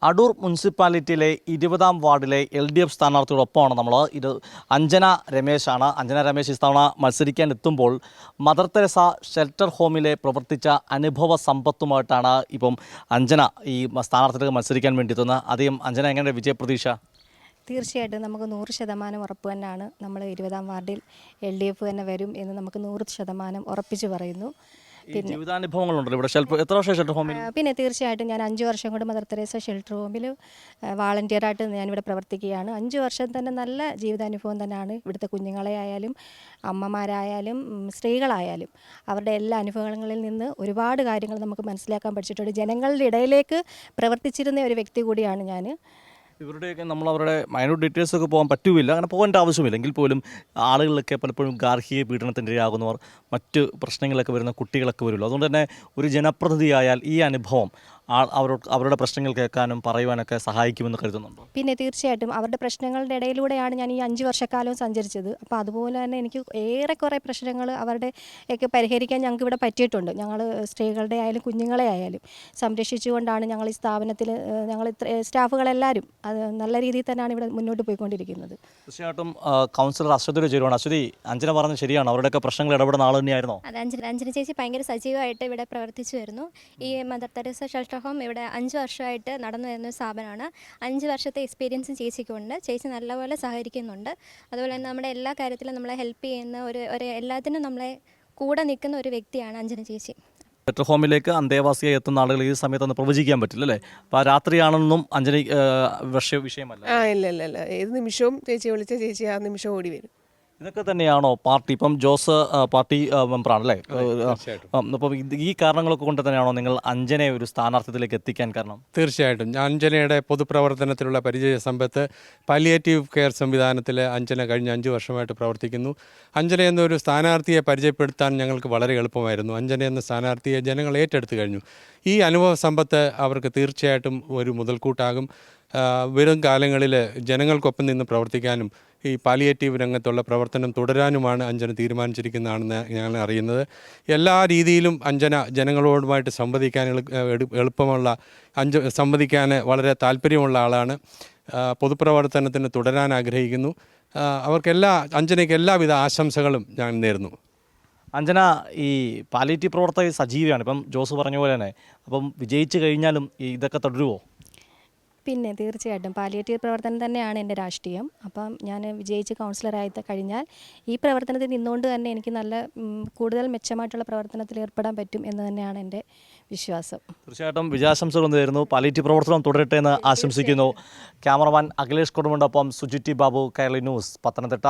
അടൂർ മുനിസിപ്പാലിറ്റിയിലെ 20-ാം വാർഡിലെ LDF സ്ഥാനാർത്ഥിയോടൊപ്പമാണ് നമ്മൾ. ഇത് അഞ്ജന രമേശാണ്. അഞ്ജന രമേശ് ഇത്തവണ മത്സരിക്കാൻ എത്തുമ്പോൾ മദർ തെരേസ ഷെൽട്ടർ ഹോമിലെ പ്രവർത്തിച്ച അനുഭവ സമ്പത്തുമായിട്ടാണ് ഇപ്പം അഞ്ജന ഈ സ്ഥാനാർത്ഥികൾക്ക് മത്സരിക്കാൻ വേണ്ടി എത്തുന്നത്. ആദ്യം അഞ്ജന എങ്ങനെ വിജയപ്രതീക്ഷ? തീർച്ചയായിട്ടും നമുക്ക് 100% ഉറപ്പ് തന്നെയാണ്. നമ്മൾ 20-ാം വാർഡിൽ LDF തന്നെ വരും എന്ന് നമുക്ക് 100% ഉറപ്പിച്ച് പറയുന്നു. ജീവിതാനുഭവങ്ങളുണ്ടല്ലോ ഇവിടെ. എത്ര വർഷം ഷെൽട്ടർ ഹോമിൽ? പിന്നെ തീർച്ചയായിട്ടും ഞാൻ 5 വർഷം കൊണ്ട് മദർ തെരേസ ഷെൽട്ടർ ഹോമിൽ വാളണ്ടിയറായിട്ട് ഞാനിവിടെ പ്രവർത്തിക്കുകയാണ്. 5 വർഷം തന്നെ നല്ല ജീവിതാനുഭവം തന്നെയാണ്. ഇവിടുത്തെ കുഞ്ഞുങ്ങളെ ആയാലും അമ്മമാരായാലും സ്ത്രീകളായാലും അവരുടെ എല്ലാ അനുഭവങ്ങളിൽ നിന്ന് ഒരുപാട് കാര്യങ്ങൾ നമുക്ക് മനസ്സിലാക്കാൻ പഠിച്ചിട്ടുണ്ട്. ജനങ്ങളുടെ ഇടയിലേക്ക് പ്രവർത്തിച്ചിരുന്ന ഒരു വ്യക്തി കൂടിയാണ് ഞാൻ. ഇവരുടെയൊക്കെ നമ്മൾ അവരുടെ മൈന്യൂട്ട് ഡീറ്റെയിൽസൊക്കെ പോകാൻ പറ്റുമില്ല, അങ്ങനെ പോകേണ്ട ആവശ്യമില്ല. എങ്കിൽ പോലും ആളുകളിലൊക്കെ പലപ്പോഴും ഗാർഹിക പീഡനത്തിൻ്റെ ഇരയാകുന്നവർ, മറ്റ് പ്രശ്നങ്ങളൊക്കെ വരുന്ന കുട്ടികളൊക്കെ വരുമല്ലോ. അതുകൊണ്ട് തന്നെ ഒരു ജനപ്രതിനിധിയായാൽ ഈ അനുഭവം അവരുടെ പ്രശ്നങ്ങൾ കേൾക്കാനും പറയുവാനൊക്കെ സഹായിക്കുമെന്ന് കരുതുന്നുണ്ടോ? പിന്നെ തീർച്ചയായിട്ടും അവരുടെ പ്രശ്നങ്ങളുടെ ഇടയിലൂടെയാണ് ഞാൻ ഈ 5 വർഷക്കാലവും സഞ്ചരിച്ചത്. അപ്പോൾ അതുപോലെ തന്നെ എനിക്ക് ഏറെക്കുറെ പ്രശ്നങ്ങൾ അവരുടെ ഒക്കെ പരിഹരിക്കാൻ ഞങ്ങൾക്ക് ഇവിടെ പറ്റിയിട്ടുണ്ട്. ഞങ്ങൾ സ്ത്രീകളുടെ ആയാലും കുഞ്ഞുങ്ങളെ ആയാലും സംരക്ഷിച്ചുകൊണ്ടാണ് ഞങ്ങൾ ഈ സ്ഥാപനത്തിൽ ഞങ്ങൾ സ്റ്റാഫുകളെല്ലാവരും അത് നല്ല രീതിയിൽ തന്നെയാണ് ഇവിടെ മുന്നോട്ട് പോയിക്കൊണ്ടിരിക്കുന്നത്. തീർച്ചയായിട്ടും കൗൺസിലർ അശ്വതിയുടെ ചേരുവാണ്. അശ്വതി, അഞ്ജന പറഞ്ഞത് ശരിയാണ്, അവരുടെയൊക്കെ പ്രശ്നങ്ങൾ ഇടപെടുന്ന ആൾ തന്നെയായിരുന്നോ? അത് അഞ്ജന ചേച്ചി ഭയങ്കര സജീവമായിട്ട് ഇവിടെ പ്രവർത്തിച്ചു വരുന്നു. ഈ മദർ തെരേസ ഷെൽട്ടർ ഹോം ഇവിടെ 5 വർഷമായിട്ട് നടന്നു വരുന്ന ഒരു സ്ഥാപനമാണ്. 5 വർഷത്തെ എക്സ്പീരിയൻസും ചേച്ചിക്കുണ്ട്. ചേച്ചി നല്ലപോലെ സഹകരിക്കുന്നുണ്ട്. അതുപോലെ തന്നെ നമ്മുടെ എല്ലാ കാര്യത്തിലും നമ്മളെ ഹെൽപ്പ് ചെയ്യുന്ന ഒരു എല്ലാത്തിനും നമ്മളെ കൂടെ നിൽക്കുന്ന ഒരു വ്യക്തിയാണ് അഞ്ജന ചേച്ചി. ഷെൽട്ടർ ഹോമിലേക്ക് അന്തേവാസിയായി എത്തുന്ന ആളുകൾ ഈ സമയത്തൊന്ന് പ്രവചിക്കാൻ പറ്റില്ല അല്ലേ? അപ്പോൾ രാത്രിയാണെന്നും അഞ്ജന വിഷയമല്ല. ഇല്ല, ഏത് നിമിഷവും ചേച്ചി വിളിച്ച ചേച്ചി ആ നിമിഷം ഓടി വരും. ഇതൊക്കെ തന്നെയാണോ പാർട്ടി? ഇപ്പം ജോസ് പാർട്ടി മെമ്പറാണല്ലേ? അപ്പം ഈ കാരണങ്ങളൊക്കെ കൊണ്ട് തന്നെയാണോ നിങ്ങൾ അഞ്ജനയെ ഒരു സ്ഥാനാർത്ഥിത്തിലേക്ക് എത്തിക്കാൻ കാരണം? തീർച്ചയായിട്ടും അഞ്ജനയുടെ പൊതുപ്രവർത്തനത്തിലുള്ള പരിചയ സമ്പത്ത്, പാലിയേറ്റീവ് കെയർ സംവിധാനത്തിൽ അഞ്ജന കഴിഞ്ഞ 5 വർഷമായിട്ട് പ്രവർത്തിക്കുന്നു. അഞ്ജന എന്നൊരു സ്ഥാനാർത്ഥിയെ പരിചയപ്പെടുത്താൻ ഞങ്ങൾക്ക് വളരെ എളുപ്പമായിരുന്നു. അഞ്ജന എന്ന സ്ഥാനാർത്ഥിയെ ജനങ്ങൾ ഏറ്റെടുത്തു കഴിഞ്ഞു. ഈ അനുഭവ സമ്പത്ത് അവർക്ക് തീർച്ചയായിട്ടും ഒരു മുതൽക്കൂട്ടാകും. വരും കാലങ്ങളിൽ ജനങ്ങൾക്കൊപ്പം നിന്ന് പ്രവർത്തിക്കാനും ഈ പാലിയേറ്റീവ് രംഗത്തുള്ള പ്രവർത്തനം തുടരാനുമാണ് അഞ്ജന തീരുമാനിച്ചിരിക്കുന്നതാണെന്ന് ഞങ്ങൾ അറിയുന്നത്. എല്ലാ രീതിയിലും അഞ്ജന ജനങ്ങളോടുമായിട്ട് സംവദിക്കാൻ എളുപ്പമുള്ള സംവദിക്കാൻ വളരെ താല്പര്യമുള്ള ആളാണ്. പൊതുപ്രവർത്തനത്തിന് തുടരാൻ ആഗ്രഹിക്കുന്നു. അഞ്ജനയ്ക്ക് എല്ലാവിധ ആശംസകളും ഞാൻ നേരുന്നു. അഞ്ജന ഈ പാലിയേറ്റീവ് പ്രവർത്തക സജീവമാണ്. ഇപ്പം ജോസ് പറഞ്ഞ പോലെ തന്നെ. അപ്പം വിജയിച്ചു കഴിഞ്ഞാലും ഇതൊക്കെ തുടരുമോ? പിന്നെ തീർച്ചയായിട്ടും പാലിയേറ്റീവ് പ്രവർത്തനം തന്നെയാണ് എൻ്റെ രാഷ്ട്രീയം. അപ്പം ഞാൻ വിജയിച്ച് കൗൺസിലറായി കഴിഞ്ഞാൽ ഈ പ്രവർത്തനത്തിൽ നിന്നുകൊണ്ട് തന്നെ എനിക്ക് നല്ല കൂടുതൽ മെച്ചമായിട്ടുള്ള പ്രവർത്തനത്തിൽ ഏർപ്പെടാൻ പറ്റും എന്ന് തന്നെയാണ് എൻ്റെ വിശ്വാസം. തീർച്ചയായിട്ടും വിജയാശംസകൾ നേരുന്നു. പാലിയേറ്റീവ് പ്രവർത്തനം തുടരട്ടെ എന്ന് ആശംസിക്കുന്നു. ക്യാമറമാൻ അഖിലേഷ് കൊടുമുണ്ടൊപ്പം സുജിറ്റി ബാബു, കൈരളി ന്യൂസ്, പത്തനംതിട്ട.